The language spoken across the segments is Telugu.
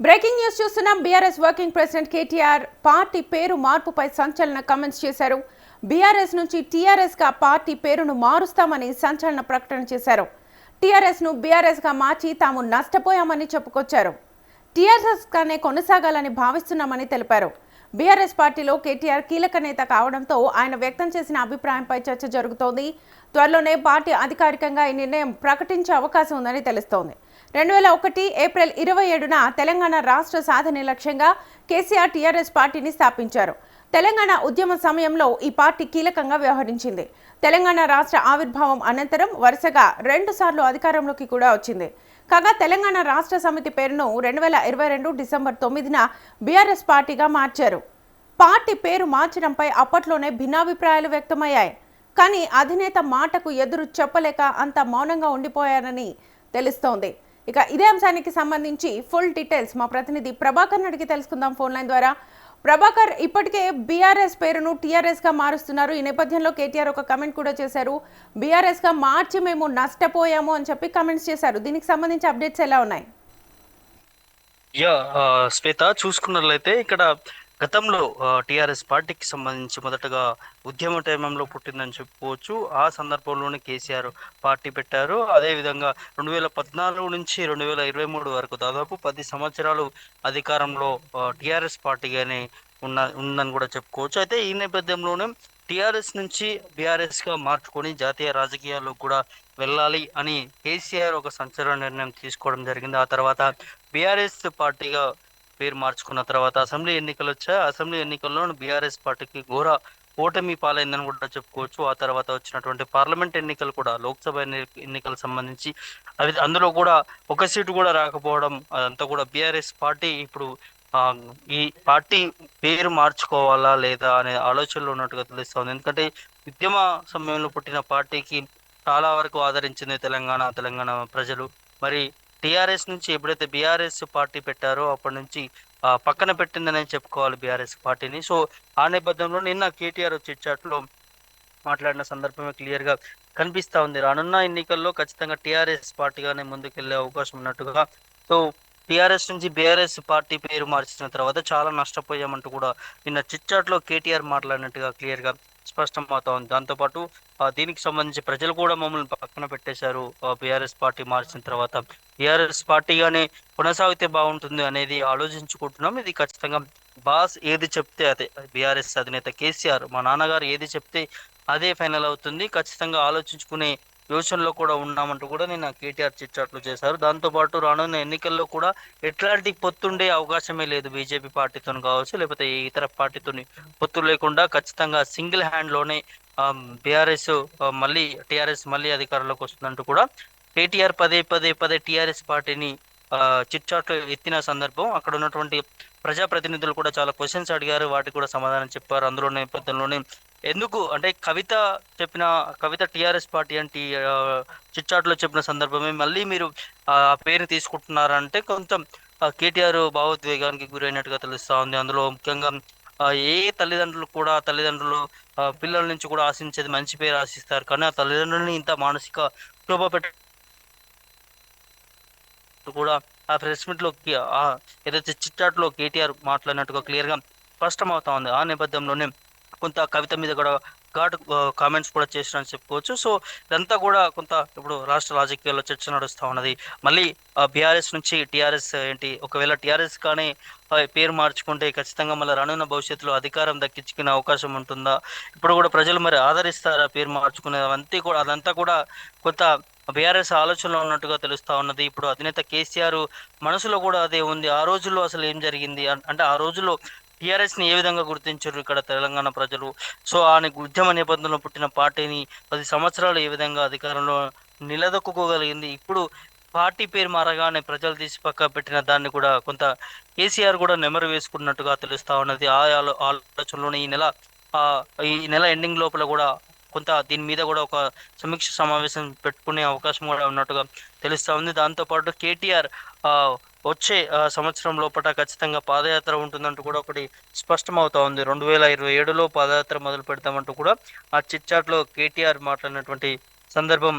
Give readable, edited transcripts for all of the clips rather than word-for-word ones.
బ్రేకింగ్ న్యూస్ చూస్తున్నాం. BRS working president KTR party పేరు మార్పుపై సంచలన కామెంట్స్ చేశారు. బీఆర్ఎస్ నుంచి టీఆర్ఎస్ గా పార్టీ పేరును మారుస్తామని సంచలన ప్రకటన చేశారు. టీఆర్ఎస్ ను బీఆర్ఎస్ గా మార్చి తాము నష్టపోయామని చెప్పుకొచ్చారు. టీఆర్ఎస్ గానే కొనసాగాలని భావిస్తున్నామని తెలిపారు. బీఆర్ఎస్ పార్టీలో కేటీఆర్ కీలక నేత కావడంతో ఆయన వ్యక్తం చేసిన అభిప్రాయంపై చర్చ జరుగుతోంది. త్వరలోనే పార్టీ అధికారికంగా ఈ నిర్ణయం ప్రకటించే అవకాశం ఉందని తెలుస్తోంది. 2001 ఏప్రిల్ 27న తెలంగాణ రాష్ట్ర సాధన లక్ష్యంగా కేసీఆర్ టీఆర్ఎస్ పార్టీని స్థాపించారు. తెలంగాణ ఉద్యమ సమయంలో ఈ పార్టీ కీలకంగా వ్యవహరించింది. తెలంగాణ రాష్ట్ర ఆవిర్భావం అనంతరం వరుసగా 2 సార్లు అధికారంలోకి కూడా వచ్చింది. కాగా తెలంగాణ రాష్ట్ర సమితి పేరును 2022 డిసెంబర్ 9న బీఆర్ఎస్ పార్టీగా మార్చారు. పార్టీ పేరు మార్చడంపై అప్పట్లోనే భిన్నాభిప్రాయాలు వ్యక్తమయ్యాయి. కానీ అధినేత మాటకు ఎదురు చెప్పలేక అంత మౌనంగా ఉండిపోయారని తెలుస్తోంది. ఇక ఇదే అంశానికి సంబంధించి ఫుల్ డీటెయిల్స్ మా ప్రతినిధి ప్రభాకర్ అడిగి తెలుసుకుందాం ఫోన్ లైన్ ద్వారా. ప్రభాకర్, ఇప్పటికే బీఆర్ఎస్ పేరును టీఆర్ఎస్ గా మారుస్తున్నారు. ఈ నేపథ్యంలో కేటీఆర్ ఒక కమెంట్ కూడా చేశారు. బీఆర్ఎస్ గా మార్చి మేము నష్టపోయాము అని చెప్పి కమెంట్స్ చేశారు. దీనికి సంబంధించి అప్డేట్స్ ఎలా ఉన్నాయి? శ్వేత, చూసుకున్నట్లయితే ఇక్కడ గతంలో టీఆర్ఎస్ పార్టీకి సంబంధించి మొదటగా ఉద్యమ టైంలో పుట్టిందని చెప్పుకోవచ్చు. ఆ సందర్భంలోనే కేసీఆర్ పార్టీ పెట్టారు. అదేవిధంగా 2014 నుంచి 2023 వరకు దాదాపు 10 సంవత్సరాలు అధికారంలో టీఆర్ఎస్ పార్టీగానే ఉందని కూడా చెప్పుకోవచ్చు. అయితే ఈ నేపథ్యంలోనే టీఆర్ఎస్ నుంచి బీఆర్ఎస్గా మార్చుకొని జాతీయ రాజకీయాల్లో కూడా వెళ్ళాలి అని కేసీఆర్ ఒక సంచలన నిర్ణయం తీసుకోవడం జరిగింది. ఆ తర్వాత బీఆర్ఎస్ పార్టీగా పేరు మార్చుకున్న తర్వాత అసెంబ్లీ ఎన్నికలు వచ్చాయి. అసెంబ్లీ ఎన్నికల్లో బీఆర్ఎస్ పార్టీకి ఘోర ఓటమి పాలైందని కూడా చెప్పుకోవచ్చు. ఆ తర్వాత వచ్చినటువంటి పార్లమెంట్ ఎన్నికలు కూడా, లోక్సభ ఎన్నికలకు సంబంధించి అందులో కూడా ఒక సీటు కూడా రాకపోవడం, అదంతా కూడా బీఆర్ఎస్ పార్టీ ఇప్పుడు ఈ పార్టీ పేరు మార్చుకోవాలా లేదా అనే ఆలోచనలో ఉన్నట్టుగా తెలుస్తుంది. ఎందుకంటే ఉద్యమ సమయంలో పుట్టిన పార్టీకి చాలా వరకు ఆదరించింది తెలంగాణ ప్రజలు. మరి టీఆర్ఎస్ నుంచి ఎప్పుడైతే బీఆర్ఎస్ పార్టీ పెట్టారో అప్పటి నుంచి పక్కన పెట్టిందనే చెప్పుకోవాలి బీఆర్ఎస్ పార్టీని. సో ఆ నేపథ్యంలో నిన్న కేటీఆర్ చిట్చాట్లో మాట్లాడిన సందర్భమే క్లియర్గా కనిపిస్తూ ఉంది. రానున్న ఎన్నికల్లో ఖచ్చితంగా టీఆర్ఎస్ పార్టీగానే ముందుకెళ్లే అవకాశం ఉన్నట్టుగా. సో టీఆర్ఎస్ నుంచి బీఆర్ఎస్ పార్టీ పేరు మార్చిన తర్వాత చాలా నష్టపోయామంటూ కూడా నిన్న చిట్చాట్లో కేటీఆర్ మాట్లాడినట్టుగా క్లియర్గా స్పష్టం అవుతా ఉంది. దాంతోపాటు దీనికి సంబంధించి ప్రజలు కూడా మమ్మల్ని పక్కన పెట్టేశారు. బీఆర్ఎస్ పార్టీ మార్చిన తర్వాత బీఆర్ఎస్ పార్టీగానే కొనసాగితే బాగుంటుంది అనేది ఆలోచించుకుంటున్నాం. ఇది ఖచ్చితంగా బాస్ ఏది చెప్తే అదే, బీఆర్ఎస్ అధినేత కేసీఆర్ మా నాన్నగారు ఏది చెప్తే అదే ఫైనల్ అవుతుంది, ఖచ్చితంగా ఆలోచించుకునే యోచనలో కూడా ఉన్నామంటూ కూడా నిన్న కేటీఆర్ చిట్చాట్లు చేశారు. దాంతోపాటు రానున్న ఎన్నికల్లో కూడా ఎట్లాంటి పొత్తుండే అవకాశమే లేదు. బీజేపీ పార్టీతో కావచ్చు, లేకపోతే ఇతర పార్టీతో పొత్తు లేకుండా ఖచ్చితంగా సింగిల్ హ్యాండ్లోనే బీఆర్ఎస్ టీఆర్ఎస్ మళ్ళీ అధికారంలోకి వస్తుందంటూ కూడా కేటీఆర్ పదే టీఆర్ఎస్ పార్టీని చిట్చాట్లు ఎత్తిన సందర్భం. అక్కడ ఉన్నటువంటి ప్రజాప్రతినిధులు కూడా చాలా క్వశ్చన్స్ అడిగారు, వాటికి కూడా సమాధానం చెప్పారు. అందులో నేపథ్యంలోనే ఎందుకు అంటే కవిత టీఆర్ఎస్ పార్టీ అంటే చిట్చాట్లో చెప్పిన సందర్భమే మళ్ళీ మీరు ఆ పేరు తీసుకుంటున్నారంటే కొంచెం కేటీఆర్ భావోద్వేగానికి గురైనట్టుగా తెలుస్తా ఉంది. అందులో ముఖ్యంగా ఏ తల్లిదండ్రులు పిల్లల నుంచి కూడా ఆశించేది మంచి పేరు ఆశిస్తారు, కానీ ఆ తల్లిదండ్రులని ఇంత మానసిక క్షోభ కూడా ఆ ప్రెస్ మీట్ లో ఏదైతే చిట్చాట్లో కేటీఆర్ మాట్లాడినట్టుగా క్లియర్ గా స్పష్టం అవుతా ఉంది. ఆ నేపథ్యంలోనే కొంత కవిత మీద కూడా ఘాటు కామెంట్స్ కూడా చేసినని చెప్పుకోవచ్చు. సో ఇదంతా కూడా కొంత ఇప్పుడు రాష్ట్ర రాజకీయాల్లో చర్చ నడుస్తూ ఉన్నది. మళ్ళీ బీఆర్ఎస్ నుంచి టీఆర్ఎస్ ఏంటి, ఒకవేళ టీఆర్ఎస్ కానీ పేరు మార్చుకుంటే ఖచ్చితంగా మళ్ళీ రానున్న భవిష్యత్తులో అధికారం దక్కించుకునే అవకాశం ఉంటుందా, ఇప్పుడు కూడా ప్రజలు మరి ఆదరిస్తారా పేరు మార్చుకునే అదంతా కూడా కొంత బీఆర్ఎస్ ఆలోచనలో ఉన్నట్టుగా తెలుస్తా ఉన్నది. ఇప్పుడు అధినేత కేసీఆర్ మనసులో కూడా అదే ఉంది. ఆ రోజుల్లో అసలు ఏం జరిగింది అంటే ఆ రోజుల్లో టీఆర్ఎస్ ని ఏ విధంగా గుర్తించారు ఇక్కడ తెలంగాణ ప్రజలు. సో ఆ ఉద్యమ నేపథ్యంలో పుట్టిన పార్టీని 10 సంవత్సరాలు ఏ విధంగా అధికారంలో నిలదొక్కుకోగలిగింది. ఇప్పుడు పార్టీ పేరు మారగానే ప్రజలు తీసి పక్క పెట్టిన దాన్ని కూడా కొంత కేసీఆర్ కూడా నెమరు వేసుకున్నట్టుగా తెలుస్తా ఉన్నది. ఆ ఆలోచనలోనే ఈ నెల ఎండింగ్ లోపల కూడా కొంత దీని మీద కూడా ఒక సమీక్ష సమావేశం పెట్టుకునే అవకాశం కూడా ఉన్నట్టుగా తెలుస్తా ఉంది. దాంతోపాటు కేటీఆర్ వచ్చే సంవత్సరం లోపల ఖచ్చితంగా పాదయాత్ర ఉంటుందంటూ కూడా ఒకటి స్పష్టమవుతా ఉంది. 2027లో పాదయాత్ర మొదలు పెడతామంటూ కూడా ఆ చిట్చాట్లో కేటీఆర్ మాట్లాడినటువంటి సందర్భం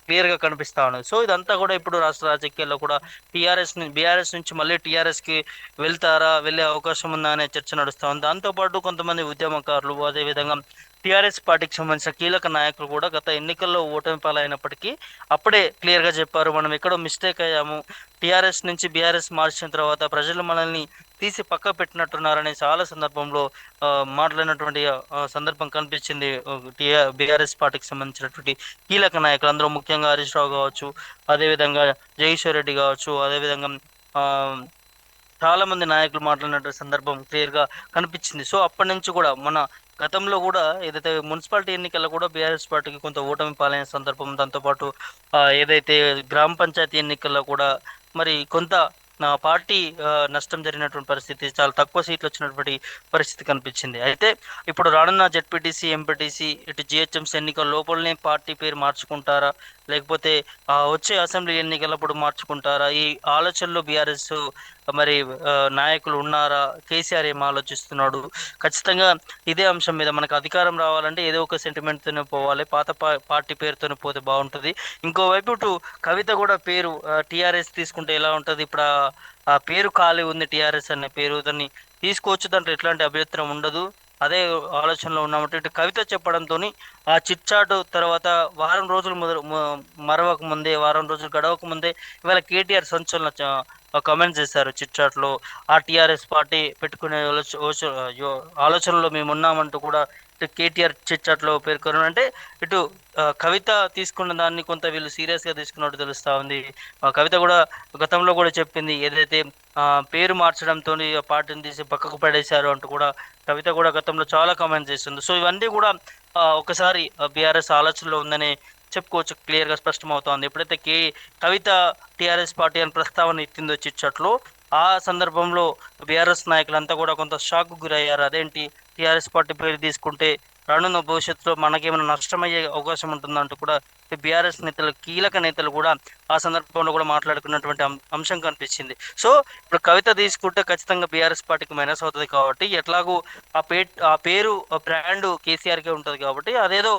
క్లియర్ గా కనిపిస్తా ఉన్నది. సో ఇదంతా కూడా ఇప్పుడు రాష్ట్ర రాజకీయాల్లో కూడా బీఆర్ఎస్ నుంచి మళ్ళీ టీఆర్ఎస్ కి వెళ్ళే అవకాశం ఉందా అనే చర్చ నడుస్తా ఉంది. దాంతో పాటు కొంతమంది ఉద్యమకారులు, అదే విధంగా టీఆర్ఎస్ పార్టీకి సంబంధించిన కీలక నాయకులు కూడా గత ఎన్నికల్లో ఓటమి పాలైనప్పటికీ అప్పుడే క్లియర్ గా చెప్పారు, మనం ఎక్కడో మిస్టేక్ అయ్యాము, టీఆర్ఎస్ నుంచి బీఆర్ఎస్ మార్చిన తర్వాత ప్రజలు మనల్ని తీసి పక్క పెట్టినట్టున్నారని చాలా సందర్భంలో మాట్లాడినటువంటి సందర్భం కనిపించింది. బీఆర్ఎస్ పార్టీకి సంబంధించినటువంటి కీలక నాయకులు అందరూ, ముఖ్యంగా హరీష్ రావు కావచ్చు, అదేవిధంగా జగదీశ్వర్ రెడ్డి కావచ్చు, అదేవిధంగా ఆ, చాలా మంది నాయకులు మాట్లాడినటువంటి సందర్భం క్లియర్ గా కనిపించింది. సో అప్పటి నుంచి కూడా మన గతంలో కూడా ఏదైతే మున్సిపాలిటీ ఎన్నికల్లో కూడా బీఆర్ఎస్ పార్టీకి కొంత ఓటమి పాలైన సందర్భం, దాంతోపాటు ఏదైతే గ్రామ పంచాయతీ ఎన్నికల్లో కూడా మరి కొంత పార్టీ నష్టం జరిగినటువంటి పరిస్థితి, చాలా తక్కువ సీట్లు వచ్చినటువంటి పరిస్థితి కనిపించింది. అయితే ఇప్పుడు రానున్న జెడ్పీటీసీ, ఎంపీటీసీ, ఇటు జిహెచ్ఎంసీ ఎన్నికల లోపలనే పార్టీ పేరు మార్చుకుంటారా, లేకపోతే వచ్చే అసెంబ్లీ ఎన్నికలప్పుడు మార్చుకుంటారా, ఈ ఆలోచనలో బీఆర్ఎస్ మరి నాయకులు ఉన్నారా, కేసీఆర్ ఏం ఆలోచిస్తున్నాడు? ఖచ్చితంగా ఇదే అంశం మీద మనకు అధికారం రావాలంటే ఏదో ఒక సెంటిమెంట్తోనే పోవాలి, పాత పార్టీ పేరుతోనే పోతే బాగుంటుంది. ఇంకోవైపు ఇటు కవిత కూడా పేరు టీఆర్ఎస్ తీసుకుంటే ఎలా ఉంటుంది? ఇప్పుడు ఆ పేరు ఖాళీ ఉంది, టీఆర్ఎస్ అనే పేరు, దాన్ని తీసుకోవచ్చు, దాంట్లో ఎట్లాంటి అభ్యంతరం ఉండదు. అదే ఆలోచనలో ఉన్నామంటే ఇటు కవిత చెప్పడంతో ఆ చిట్చాటు తర్వాత వారం రోజులు మరవక ముందే, వారం రోజులు గడవక ముందే ఇవాళ కేటీఆర్ సంచలన కామెంట్స్ చేశారు చిట్చాట్లో. ఆ టీఆర్ఎస్ పార్టీ పెట్టుకునే ఆలోచనలో మేము ఉన్నామంటూ కూడా ఇటు కేటీఆర్ చిట్చాట్లో పేర్కొన్నారు. అంటే ఇటు కవిత తీసుకున్న దాన్ని కొంత వీళ్ళు సీరియస్గా తీసుకున్నట్టు తెలుస్తూ ఉంది. కవిత కూడా గతంలో కూడా చెప్పింది, ఏదైతే పేరు మార్చడంతో పార్టీని తీసి పక్కకు పడేశారు అంటూ కూడా కవిత కూడా గతంలో చాలా కామెంట్స్ చేస్తుంది. సో ఇవన్నీ కూడా ఒకసారి బీఆర్ఎస్ ఆలోచనలో ఉందని చెప్పుకోవచ్చు, క్లియర్గా స్పష్టమవుతోంది. ఎప్పుడైతే కవిత టీఆర్ఎస్ పార్టీ అని ప్రస్తావన ఎత్తిందో చిట్చాట్లో, ఆ సందర్భంలో బీఆర్ఎస్ నాయకులంతా కూడా కొంత షాక్ గురయ్యారు. అదేంటి, టీఆర్ఎస్ పార్టీ పేరు తీసుకుంటే రానున్న భవిష్యత్తులో మనకేమైనా నష్టమయ్యే అవకాశం ఉంటుందంటూ కూడా బీఆర్ఎస్ నేతలు, కీలక నేతలు కూడా ఆ సందర్భంలో కూడా మాట్లాడుకున్నటువంటి అంశం కనిపించింది. సో ఇప్పుడు కవిత తీసుకుంటే ఖచ్చితంగా బీఆర్ఎస్ పార్టీకి మైనస్ అవుతుంది కాబట్టి, ఎట్లాగూ ఆ పేరు బ్రాండ్ కేసీఆర్కే ఉంటుంది కాబట్టి అదేదో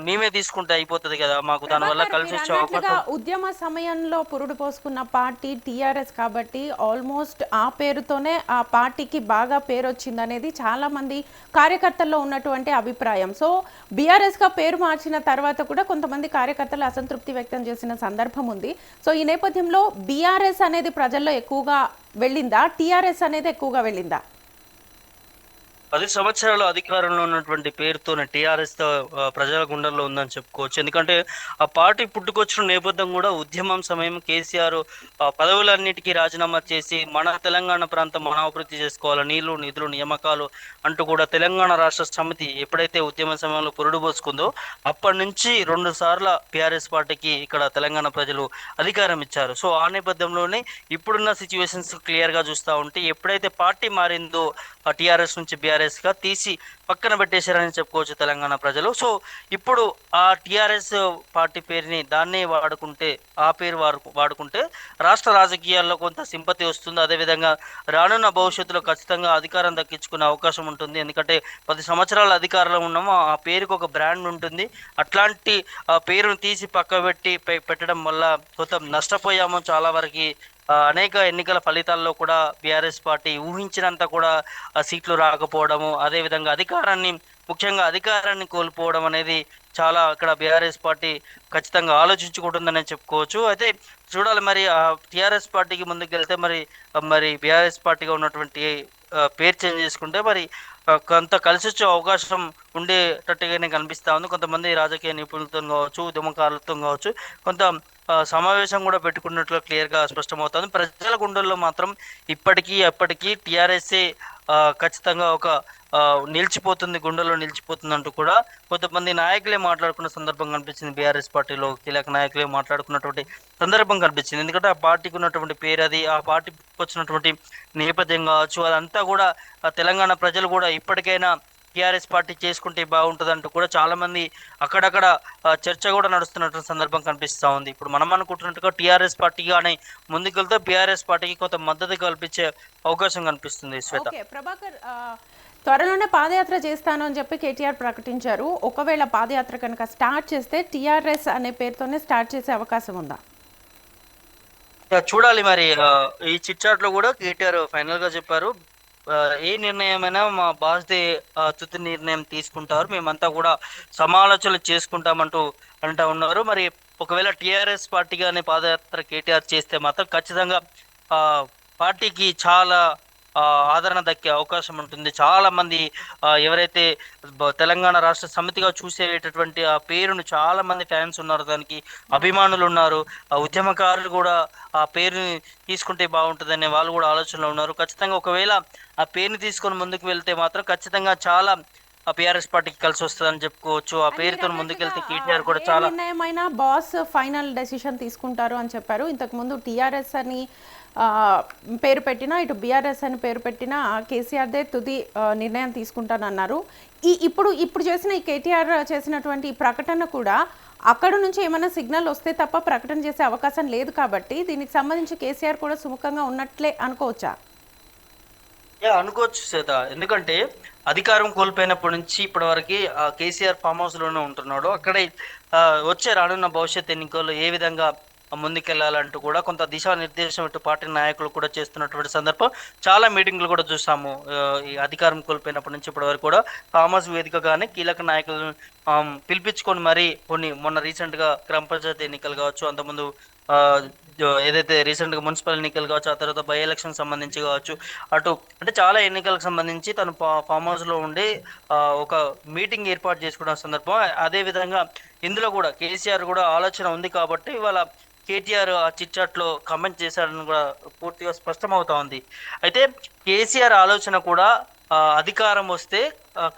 మేమే తీసుకుంటే అయిపోతుంది కదా, మాకు దానివల్ల కలిసి వచ్చే అవకాశం. ఉద్యమ సమయంలో పురుడు పోసుకున్న పార్టీ టీఆర్ఎస్ కాబట్టి ఆల్మోస్ట్ ఆ పేరుతోనే ఆ పార్టీకి బాగా పేరు వచ్చింది అనేది చాలా మంది కార్యకర్తల్లో ఉన్నటువంటి అభిప్రాయం. సో బీఆర్ఎస్ గా పేరు మార్చిన తర్వాత కూడా కొంతమంది కార్యకర్తలు అసంతృప్తి వ్యక్తం చేసిన సందర్భం ఉంది. సో ఈ నేపథ్యంలో బీఆర్ఎస్ అనేది ప్రజల్లో ఎక్కువగా వెళ్ళిందా, టీఆర్ఎస్ అనేది ఎక్కువగా వెళ్ళిందా? 10 సంవత్సరాలు అధికారంలో ఉన్నటువంటి పేరుతోనే టీఆర్ఎస్ ప్రజల గుండెల్లో ఉందని చెప్పుకోవచ్చు. ఎందుకంటే ఆ పార్టీ పుట్టుకొచ్చిన నేపథ్యం కూడా ఉద్యమం సమయం, కేసీఆర్ పదవులన్నిటికీ రాజీనామా చేసి మన తెలంగాణ ప్రాంతం మన అభివృద్ధి చేసుకోవాలి, నీళ్లు, నిధులు, నియామకాలు అంటూ కూడా తెలంగాణ రాష్ట్ర సమితి ఎప్పుడైతే ఉద్యమ సమయంలో పురుడు పోసుకుందో అప్పటి నుంచి 2 సార్ల టీఆర్ఎస్ పార్టీకి ఇక్కడ తెలంగాణ ప్రజలు అధికారం ఇచ్చారు. సో ఆ నేపథ్యంలోనే ఇప్పుడున్న సిచ్యువేషన్స్ క్లియర్గా చూస్తూ ఉంటే, ఎప్పుడైతే పార్టీ మారిందో టీఆర్ఎస్ నుంచి బీఆర్ఎస్ గా తీసి పక్కన పెట్టేశారని చెప్పుకోవచ్చు తెలంగాణ ప్రజలు. సో ఇప్పుడు ఆ టీఆర్ఎస్ పార్టీ పేరుని దాన్నే వాడుకుంటే, ఆ పేరు వాడుకుంటే రాష్ట్ర రాజకీయాల్లో కొంత సింపతి వస్తుంది. అదేవిధంగా రానున్న భవిష్యత్తులో ఖచ్చితంగా అధికారం దక్కించుకునే అవకాశం ఉంటుంది. ఎందుకంటే 10 సంవత్సరాల అధికారంలో ఉన్నాము, ఆ పేరుకు ఒక బ్రాండ్ ఉంటుంది. అట్లాంటి పేరును తీసి పక్క పెట్టడం వల్ల కొంత నష్టపోయాము చాలా వరకు. అనేక ఎన్నికల ఫలితాల్లో కూడా బీఆర్ఎస్ పార్టీ ఊహించినంత కూడా సీట్లు రాకపోవడము, అదేవిధంగా ముఖ్యంగా అధికారాన్ని కోల్పోవడం అనేది చాలా ఇక్కడ బీఆర్ఎస్ పార్టీ ఖచ్చితంగా ఆలోచించుకుంటుందనే చెప్పుకోవచ్చు. అయితే చూడాలి మరి టీఆర్ఎస్ పార్టీకి ముందుకు వెళ్తే మరి బీఆర్ఎస్ పార్టీగా ఉన్నటువంటి పేరు చేంజ్ చేసుకుంటే మరి కొంత కలిసి వచ్చే అవకాశం ఉండేటట్టుగానే కనిపిస్తూ ఉంది. కొంతమంది రాజకీయ నిపుణులతో కావచ్చు, ఉద్యమకారులతో కావచ్చు కొంత సమావేశం కూడా పెట్టుకున్నట్లు క్లియర్గా స్పష్టమవుతుంది. ప్రజల గుండెల్లో మాత్రం ఇప్పటికీ ఎప్పటికీ టీఆర్ఎస్ఏ ఖచ్చితంగా ఒక నిలిచిపోతుంది, గుండెల్లో నిలిచిపోతుంది అంటూ కూడా కొంతమంది నాయకులే మాట్లాడుకున్న సందర్భం కనిపించింది. బీఆర్ఎస్ పార్టీలో కీలక నాయకులే మాట్లాడుకున్నటువంటి సందర్భం కనిపించింది. ఎందుకంటే ఆ పార్టీకి ఉన్నటువంటి పేరు, అది ఆ పార్టీకి వచ్చినటువంటి నేపథ్యం కావచ్చు, అదంతా కూడా తెలంగాణ ప్రజలు కూడా ఇప్పటికైనా టీఆర్ఎస్ పార్టీ చేసుకుంటే బాగుంటుంది అంటూ కూడా చాలా మంది అక్కడక్కడ చర్చ కూడా నడుస్తున్నటువంటి సందర్భం కనిపిస్తా ఉంది. ఇప్పుడు మనం అనుకుంటున్నట్టుగా టీఆర్ఎస్ పార్టీగానే ముందుకెళ్తే బీఆర్ఎస్ పార్టీకి కొంత మద్దతు కల్పించే అవకాశం కనిపిస్తుంది. శ్వేత, ఓకే ప్రభాకర్, త్వరలోనే పాదయాత్ర చేస్తాను అని చెప్పి కేటీఆర్ ప్రకటించారు. ఒకవేళ పాదయాత్ర కనుక స్టార్ట్ చేస్తే టీఆర్ఎస్ అనే పేరుతోనే స్టార్ట్ చేసే అవకాశం ఉందా? చూడాలి మరి. ఈ చిట్చాట్ లో కూడా కేటీఆర్ ఫైనల్ గా చెప్పారు, ఏ నిర్ణయమైనా మా బాస్దే తుది నిర్ణయం తీసుకుంటారు, మేమంతా కూడా సమాలోచనలు చేసుకుంటామంటూ అంటా ఉన్నారు. మరి ఒకవేళ టీఆర్ఎస్ పార్టీగానే పాదయాత్ర కేటీఆర్ చేస్తే మాత్రం ఖచ్చితంగా ఆ పార్టీకి చాలా ఆదరణ దక్కే అవకాశం ఉంటుంది. చాలా మంది ఎవరైతే తెలంగాణ రాష్ట్ర సమితిగా చూసేటటువంటి ఆ పేరును చాలా మంది ఫ్యాన్స్ ఉన్నారు, దానికి అభిమానులు ఉన్నారు, ఉద్యమకారులు కూడా ఆ పేరుని తీసుకుంటే బాగుంటుందనే వాళ్ళు కూడా ఆలోచనలో ఉన్నారు. ఖచ్చితంగా ఒకవేళ ఆ పేరుని తీసుకొని ముందుకు వెళ్తే మాత్రం ఖచ్చితంగా చాలా ఆ పిఆర్ఎస్ పార్టీకి కలిసి వస్తుందని చెప్పుకోవచ్చు. ఆ పేరుతో ముందుకెళ్తే కేటీఆర్ కూడా చాలా నిర్ణయమైన బాస్ ఫైనల్ డెసిషన్ తీసుకుంటారు అని చెప్పారు. ఇంతకు ముందు టీఆర్ఎస్ అని పేరు పెట్టినా, ఇటు బీఆర్ఎస్ అని పేరు పెట్టినా కేసీఆర్దే తుది నిర్ణయం తీసుకుంటానన్నారు. ఇప్పుడు చేసిన ఈ కేటీఆర్ చేసినటువంటి ఈ ప్రకటన కూడా అక్కడ నుంచి ఏమైనా సిగ్నల్ వస్తే తప్ప ప్రకటన చేసే అవకాశం లేదు కాబట్టి దీనికి సంబంధించి కేసీఆర్ కూడా సుముఖంగా ఉన్నట్లే అనుకోవచ్చా? అనుకోవచ్చు శ్వేత, ఎందుకంటే అధికారం కోల్పోయినప్పటి నుంచి ఇప్పటి వరకు కేసీఆర్ ఫామ్ హౌస్ లోనే ఉంటున్నాడు. అక్కడే వచ్చే రానున్న భవిష్యత్ ఎన్నికల్లో ఏ విధంగా ముందుకెళ్లాలంటూ కూడా కొంత దిశానిర్దేశం ఇటు పార్టీ నాయకులు కూడా చేస్తున్నటువంటి సందర్భం చాలా మీటింగ్లు కూడా చూసాము. ఈ అధికారం కోల్పోయినప్పటి నుంచి ఇప్పటి వరకు కూడా ఫామ్ హౌస్ వేదికగానే కీలక నాయకులను పిలిపించుకొని మరి మొన్న రీసెంట్ గా గ్రామ పంచాయతీ ఎన్నికలు కావచ్చు, అంతకుముందు ఏదైతే రీసెంట్గా మున్సిపల్ ఎన్నికలు కావచ్చు, ఆ తర్వాత బై ఎలక్షన్ సంబంధించి కావచ్చు, అటు అంటే చాలా ఎన్నికలకు సంబంధించి తను ఫామ్ హౌస్లో ఉండి ఒక మీటింగ్ ఏర్పాటు చేసుకున్న సందర్భం. అదేవిధంగా ఇందులో కూడా కేసీఆర్ కూడా ఆలోచన ఉంది కాబట్టి ఇవాళ కేటీఆర్ ఆ చిట్చాట్లో కమెంట్ చేశాడని కూడా పూర్తిగా స్పష్టమవుతా ఉంది. అయితే కేసీఆర్ ఆలోచన కూడా అధికారం వస్తే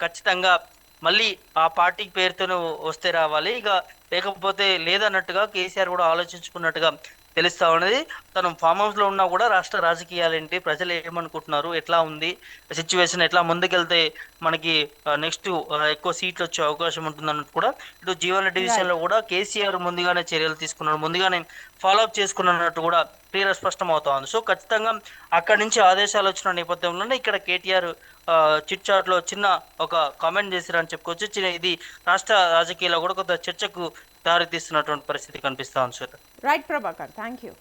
ఖచ్చితంగా మళ్ళీ ఆ పార్టీ పేరుతో వస్తే రావాలి, ఇక లేకపోతే లేదన్నట్టుగా కేసీఆర్ కూడా ఆలోచించుకున్నట్టుగా తెలుస్తా ఉన్నది. తను ఫామ్ హౌస్ లో ఉన్నా కూడా రాష్ట్ర రాజకీయాలు ఏంటి, ప్రజలు ఏమనుకుంటున్నారు, ఎట్లా ఉంది సిచ్యువేషన్, ఎట్లా ముందుకెళ్తే మనకి నెక్స్ట్ ఎక్కువ సీట్లు వచ్చే అవకాశం ఉంటుందన్నట్టు కూడా ఇటు జీవన్ రెడ్డి విషయంలో కూడా కేసీఆర్ ముందుగానే చర్యలు తీసుకున్నాడు, ముందుగానే ఫాలోఅప్ చేసుకున్నట్టు కూడా క్లియర్ స్పష్టం అవుతా ఉంది. సో ఖచ్చితంగా అక్కడి నుంచి ఆదేశాలు వచ్చిన నేపథ్యంలోనే ఇక్కడ కేటీఆర్ చిట్ చాట్ లో చిన్న ఒక కామెంట్ చేశారని చెప్పుకోవచ్చు. ఇది రాష్ట్ర రాజకీయాల్లో కూడా కొంత చర్చకు దారి తీస్తున్నటువంటి పరిస్థితి కనిపిస్తా ఉంది. Right Prabhakar, thank you.